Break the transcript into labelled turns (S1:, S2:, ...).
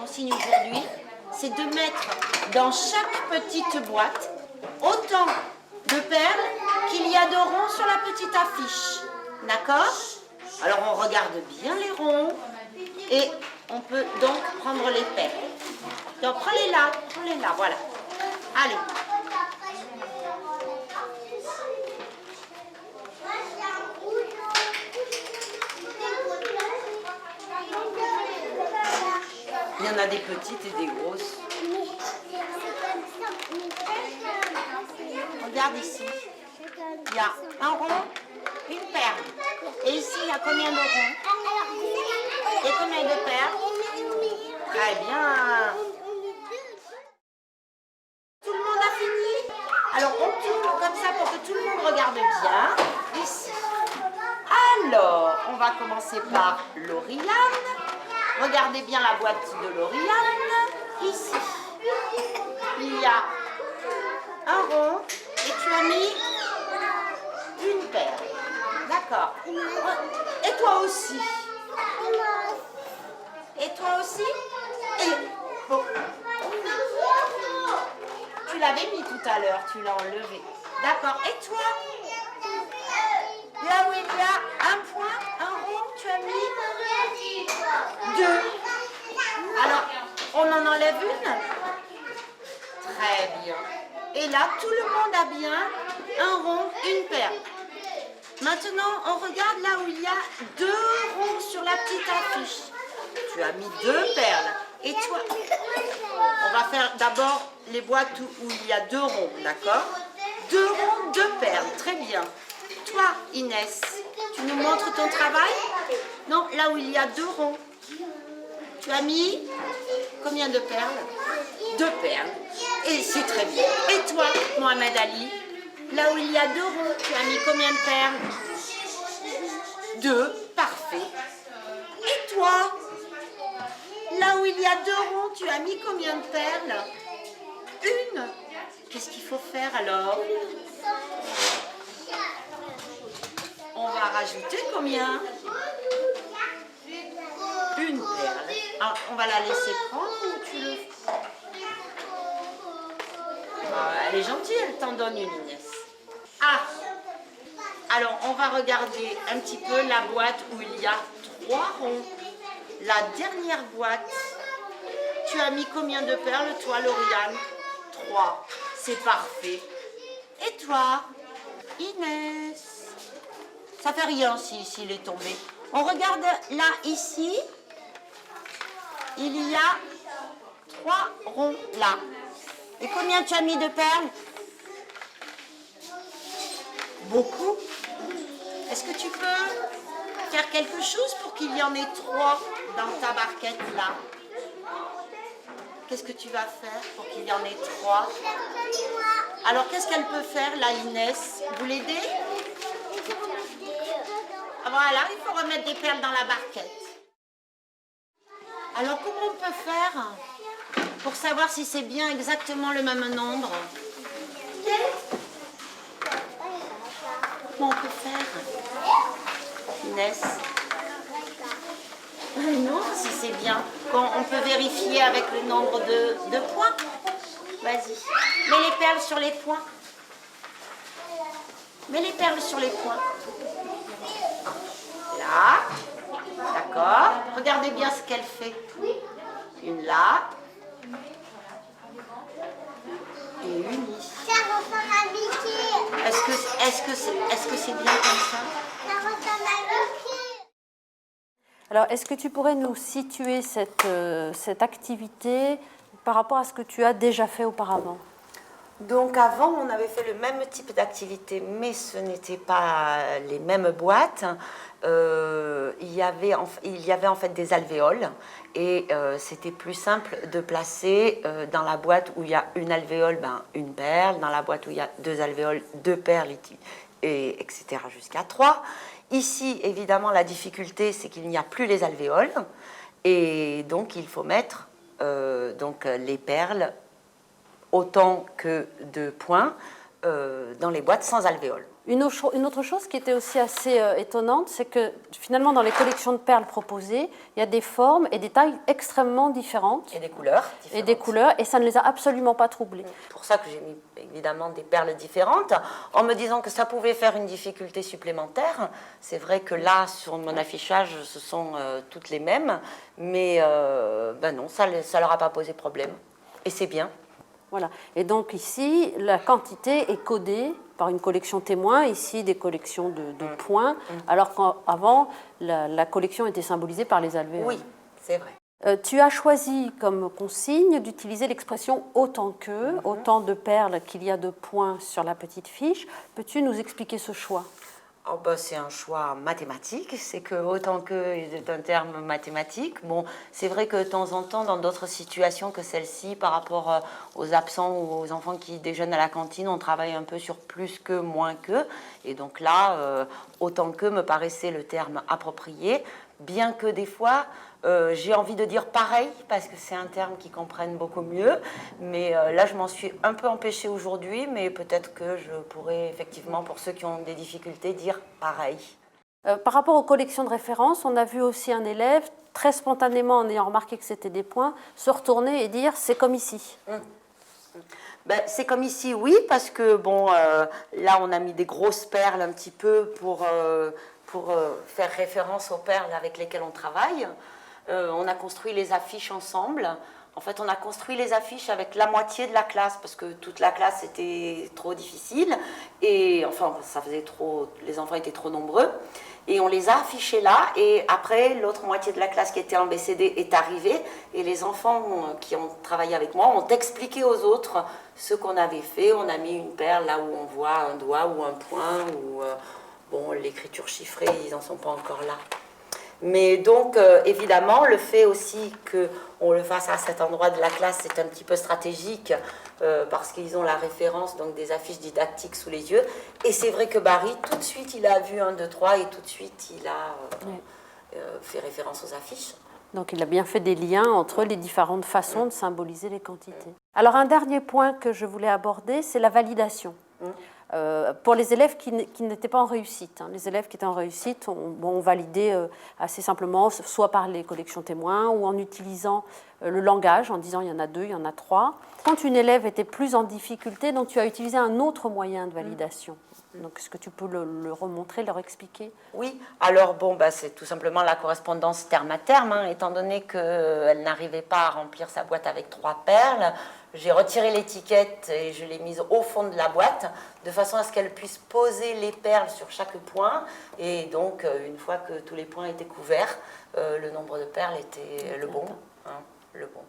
S1: consigne aujourd'hui, c'est de mettre dans chaque petite boîte autant de perles qu'il y a de ronds sur la petite affiche. D'accord? Alors on regarde bien les ronds et on peut donc prendre les perles. Donc prenez-les là, voilà. Allez. Il y en a des petites et des grosses. Regarde ici. Il y a un rond, une perle. Et ici, il y a combien de ronds? Et combien de perles? Très bien. Tout le monde a fini? Alors, on tourne comme ça pour que tout le monde regarde bien. Ici. Alors, on va commencer par l'Oriane. Regardez bien la boîte de l'Oriane. Ici, il y a un rond et tu as mis une perle. D'accord. Et toi aussi. Et toi aussi. Et bon. Tu l'avais mis tout à l'heure, tu l'as enlevé. D'accord. Et toi? Là où il y a un point, un rond, tu as mis deux. Alors, on en enlève une? Très bien. Et là, tout le monde a bien un rond, une perle. Maintenant, on regarde là où il y a deux ronds sur la petite affiche. Tu as mis deux perles. Et toi? On va faire d'abord les boîtes où il y a deux ronds, d'accord? Deux ronds, deux perles. Très bien. Toi, Inès, tu nous montres ton travail? Non, là où il y a deux ronds. Tu as mis combien de perles? Deux perles. Et c'est très bien. Et toi, Mohamed Ali, là où il y a deux ronds, tu as mis combien de perles? Deux. Parfait. Et toi, là où il y a deux ronds, tu as mis combien de perles? Une. Qu'est-ce qu'il faut faire alors? On va rajouter combien? Une perle. Ah, on va la laisser prendre ou tu le... Ah, elle est gentille, elle t'en donne une, Inès. Ah! Alors, on va regarder un petit peu la boîte où il y a trois ronds. La dernière boîte. Tu as mis combien de perles, toi, Lauriane? Trois. C'est parfait. Et toi, Inès? Ça fait rien s'il est tombé. On regarde là, ici. Il y a trois ronds là. Et combien tu as mis de perles? Beaucoup. Est-ce que tu peux faire quelque chose pour qu'il y en ait trois dans ta barquette là? Qu'est-ce que tu vas faire pour qu'il y en ait trois? Alors qu'est-ce qu'elle peut faire là, Inès? Vous l'aidez? Voilà, il faut remettre des perles dans la barquette. Alors comment on peut faire pour savoir si c'est bien exactement le même nombre? Comment on peut faire, Inès? Non, si c'est bien. On peut vérifier avec le nombre de points. Vas-y. Mets les perles sur les points. Mets les perles sur les points. Là. D'accord. Regardez bien ce qu'elle fait. Une là. Et une ici.
S2: Ça ressemble à Mickey.
S1: Est-ce que c'est bien comme ça?
S2: Ça ressemble à Mickey.
S3: Alors, est-ce que tu pourrais nous situer cette activité par rapport à ce que tu as déjà fait auparavant?
S1: Donc avant, on avait fait le même type d'activité, mais ce n'était pas les mêmes boîtes. Il y avait en fait des alvéoles et c'était plus simple de placer dans la boîte où il y a une alvéole, une perle, dans la boîte où il y a deux alvéoles, deux perles, et etc. jusqu'à 3. Ici, évidemment, la difficulté, c'est qu'il n'y a plus les alvéoles et donc il faut mettre les perles autant que de points dans les boîtes sans alvéoles.
S3: Une autre chose qui était aussi assez étonnante, c'est que finalement dans les collections de perles proposées, il y a des formes et des tailles extrêmement différentes.
S1: Et des couleurs différentes.
S3: Et ça ne les a absolument pas troublées.
S1: C'est pour ça que j'ai mis évidemment des perles différentes, en me disant que ça pouvait faire une difficulté supplémentaire. C'est vrai que là, sur mon affichage, ce sont toutes les mêmes, mais ben non, ça ne leur a pas posé problème. Et c'est bien.
S3: Voilà. Et donc ici, la quantité est codée par une collection témoin, ici des collections de points, alors qu'avant, la collection était symbolisée par les alvéoles.
S1: Oui, c'est vrai.
S3: Tu as choisi comme consigne d'utiliser l'expression autant que, autant de perles qu'il y a de points sur la petite fiche. Peux-tu nous expliquer ce choix ?
S1: Oh ben, c'est un choix mathématique, c'est que autant que est un terme mathématique. Bon, c'est vrai que de temps en temps, dans d'autres situations que celle-ci, par rapport aux absents ou aux enfants qui déjeunent à la cantine, on travaille un peu sur plus que, moins que. Et donc là, autant que me paraissait le terme approprié, bien que des fois, j'ai envie de dire pareil, parce que c'est un terme qu'ils comprennent beaucoup mieux. Mais là, je m'en suis un peu empêchée aujourd'hui, mais peut-être que je pourrais effectivement, pour ceux qui ont des difficultés, dire pareil.
S3: Par rapport aux collections de référence, on a vu aussi un élève, très spontanément, en ayant remarqué que c'était des points, se retourner et dire « c'est comme ici ».
S1: Ben, c'est comme ici, oui, parce que bon, là, on a mis des grosses perles un petit peu pour faire référence aux perles avec lesquelles on travaille. On a construit les affiches ensemble. En fait, on a construit les affiches avec la moitié de la classe parce que toute la classe était trop difficile et enfin, ça faisait trop, les enfants étaient trop nombreux. Et on les a affichés là et après, l'autre moitié de la classe qui était en BCD est arrivée et les enfants qui ont travaillé avec moi ont expliqué aux autres ce qu'on avait fait. On a mis une perle là où on voit un doigt ou un point ou bon, l'écriture chiffrée, ils n'en sont pas encore là. Mais donc, évidemment, le fait aussi qu'on le fasse à cet endroit de la classe, c'est un petit peu stratégique parce qu'ils ont la référence donc, des affiches didactiques sous les yeux. Et c'est vrai que Barry, tout de suite, il a vu 1, 2, 3 et tout de suite, il a fait référence aux affiches.
S3: Donc, il a bien fait des liens entre les différentes façons de symboliser les quantités. Alors, un dernier point que je voulais aborder, c'est la validation. Pour les élèves qui n'étaient pas en réussite. Les élèves qui étaient en réussite ont validé assez simplement, soit par les collections témoins ou en utilisant le langage, en disant il y en a 2, il y en a 3. Quand une élève était plus en difficulté, donc tu as utilisé un autre moyen de validation. Donc, est-ce que tu peux le remontrer, leur expliquer ?
S1: Oui, alors bon, bah, c'est tout simplement la correspondance terme à terme, étant donné qu'elle n'arrivait pas à remplir sa boîte avec 3 perles. J'ai retiré l'étiquette et je l'ai mise au fond de la boîte, de façon à ce qu'elle puisse poser les perles sur chaque point. Et donc, une fois que tous les points étaient couverts, le nombre de perles était le bon. Le bon.